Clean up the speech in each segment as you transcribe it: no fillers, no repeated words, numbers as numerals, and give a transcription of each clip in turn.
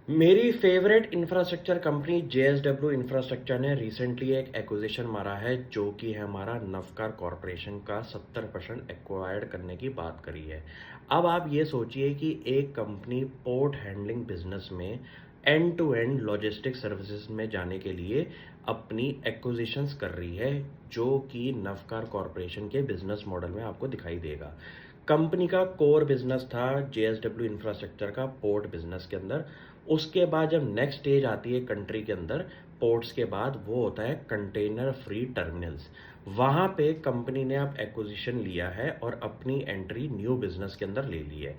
मेरी favourite infrastructure company JSW infrastructure ने recently एक एक्विजिशन मारा है जो कि है हमारा नवकार कॉरपोरेशन का 70% एक्वायर्ड करने की बात करी है। अब आप ये सोचिए कि एक कंपनी पोर्ट हैंडलिंग बिजनेस में end to end logistic services में जाने के लिए अपनी एक्विजिशंस कर रही है जो कि नवकार कॉरपोरेशन के बिजनेस मॉडल में आपको दिखाई देगा। कंपनी का कोर बिजनेस था जेएसडब्ल्यू इंफ्रास्ट्रक्चर का पोर्ट बिजनेस के अंदर। उसके बाद जब नेक्स्ट स्टेज आती है कंट्री के अंदर पोर्ट्स के बाद, वो होता है कंटेनर फ्री टर्मिनल्स। वहां पे कंपनी ने अब एक्विजिशन लिया है और अपनी एंट्री न्यू बिजनेस के अंदर ले ली है।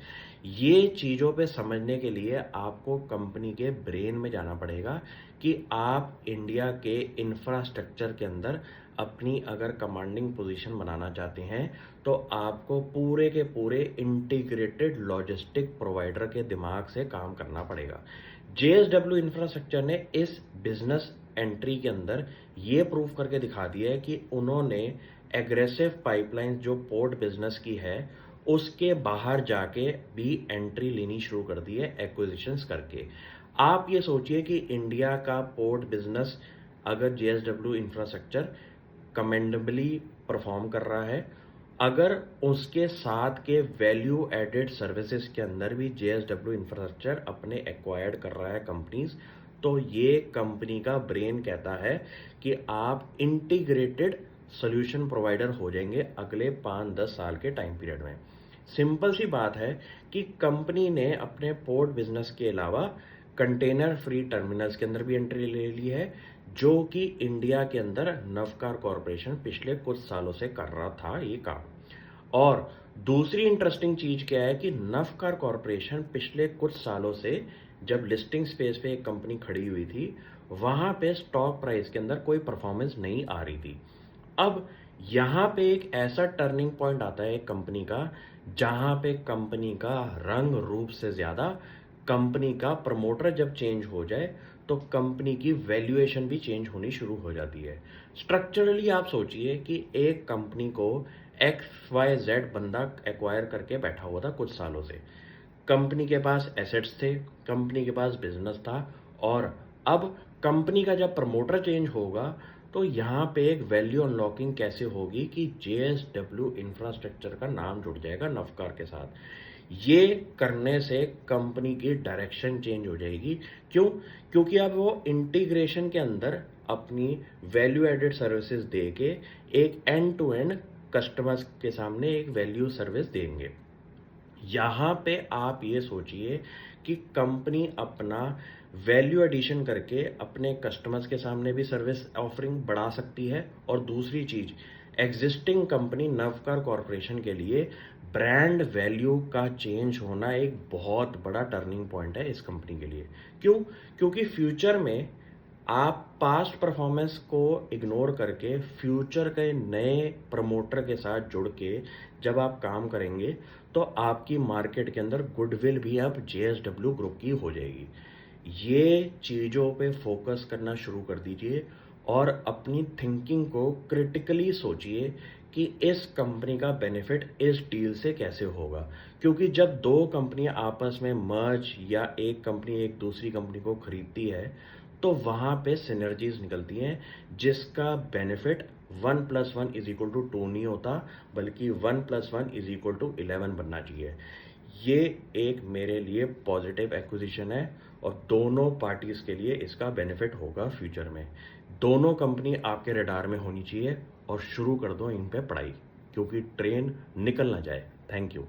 ये चीज़ों पे समझने के लिए आपको कंपनी के ब्रेन में जाना पड़ेगा कि आप इंडिया के इंफ्रास्ट्रक्चर के अंदर अपनी अगर कमांडिंग पोजीशन बनाना चाहते हैं तो आपको पूरे के पूरे इंटीग्रेटेड लॉजिस्टिक प्रोवाइडर के दिमाग से काम करना पड़ेगा। जेएसडब्ल्यू इंफ्रास्ट्रक्चर ने इस बिजनेस एंट्री के अंदर ये प्रूव करके दिखा दिया है कि उन्होंने एग्रेसिव पाइपलाइन जो पोर्ट बिजनेस की है उसके बाहर जाके भी एंट्री लेनी शुरू कर दी है एक्विजिशंस करके। आप ये सोचिए कि इंडिया का पोर्ट बिजनेस अगर जेएसडब्ल्यू इंफ्रास्ट्रक्चर कमेंडेबली परफॉर्म कर रहा है, अगर उसके साथ के वैल्यू एडेड सर्विसेज के अंदर भी जेएसडब्ल्यू इंफ्रास्ट्रक्चर अपने एक्वायर्ड कर रहा है कंपनीज, तो ये कंपनी का ब्रेन कहता है कि आप इंटीग्रेटेड सोल्यूशन प्रोवाइडर हो जाएंगे अगले 5-10 साल के टाइम पीरियड में। सिंपल सी बात है कि कंपनी ने अपने पोर्ट बिजनेस के अलावा कंटेनर फ्री टर्मिनल्स के अंदर भी एंट्री ले ली है जो कि इंडिया के अंदर नवकार कॉरपोरेशन पिछले कुछ सालों से कर रहा था ये काम। और दूसरी इंटरेस्टिंग चीज क्या है कि नवकार कॉरपोरेशन पिछले कुछ सालों से जब लिस्टिंग स्पेस पे एक कंपनी खड़ी हुई थी वहां पे स्टॉक प्राइस के अंदर कोई परफॉर्मेंस नहीं आ रही थी। अब यहाँ पे एक ऐसा टर्निंग पॉइंट आता है कंपनी का जहां पे कंपनी का रंग रूप से ज्यादा कंपनी का प्रमोटर जब चेंज हो जाए तो कंपनी की वैल्यूएशन भी चेंज होनी शुरू हो जाती है। स्ट्रक्चरली आप सोचिए कि एक कंपनी को XYZ बंदा एक्वायर करके बैठा हुआ था कुछ सालों से। कंपनी के पास एसेट्स थे, कंपनी के पास बिजनेस था, और अब कंपनी का जब प्रमोटर चेंज होगा तो यहाँ पे एक वैल्यू अनलॉकिंग कैसे होगी कि जेएसडब्ल्यू इंफ्रास्ट्रक्चर का नाम जुड़ जाएगा नवकार के साथ। ये करने से कंपनी की डायरेक्शन चेंज हो जाएगी। क्यों? क्योंकि अब वो इंटीग्रेशन के अंदर अपनी वैल्यू एडेड सर्विसेज दे के एक एंड टू एंड कस्टमर्स के सामने एक वैल्यू सर्विस देंगे। यहाँ पे आप ये सोचिए कि कंपनी अपना वैल्यू एडिशन करके अपने कस्टमर्स के सामने भी सर्विस ऑफरिंग बढ़ा सकती है, और दूसरी चीज एग्जिस्टिंग कंपनी नवकार कॉरपोरेशन के लिए ब्रांड वैल्यू का चेंज होना एक बहुत बड़ा टर्निंग पॉइंट है इस कंपनी के लिए। क्यों? क्योंकि फ्यूचर में आप पास्ट परफॉर्मेंस को इग्नोर करके फ्यूचर के नए प्रमोटर के साथ जुड़ के जब आप काम करेंगे तो आपकी मार्केट के अंदर गुडविल भी अब जेएसडब्ल्यू ग्रुप की हो जाएगी। ये चीज़ों पे फोकस करना शुरू कर दीजिए और अपनी थिंकिंग को क्रिटिकली सोचिए कि इस कंपनी का बेनिफिट इस डील से कैसे होगा। क्योंकि जब दो कंपनियां आपस में मर्ज या एक कंपनी एक दूसरी कंपनी को खरीदती है तो वहाँ पे सिनर्जीज निकलती हैं जिसका बेनिफिट 1+1=2 नहीं होता, बल्कि 1+1=11 बनना चाहिए। ये एक मेरे लिए पॉजिटिव एक्विजिशन है और दोनों पार्टीज के लिए इसका बेनिफिट होगा फ्यूचर में। दोनों कंपनी आपके रडार में होनी चाहिए और शुरू कर दो इन पे पढ़ाई, क्योंकि ट्रेन निकल ना जाए। Thank you.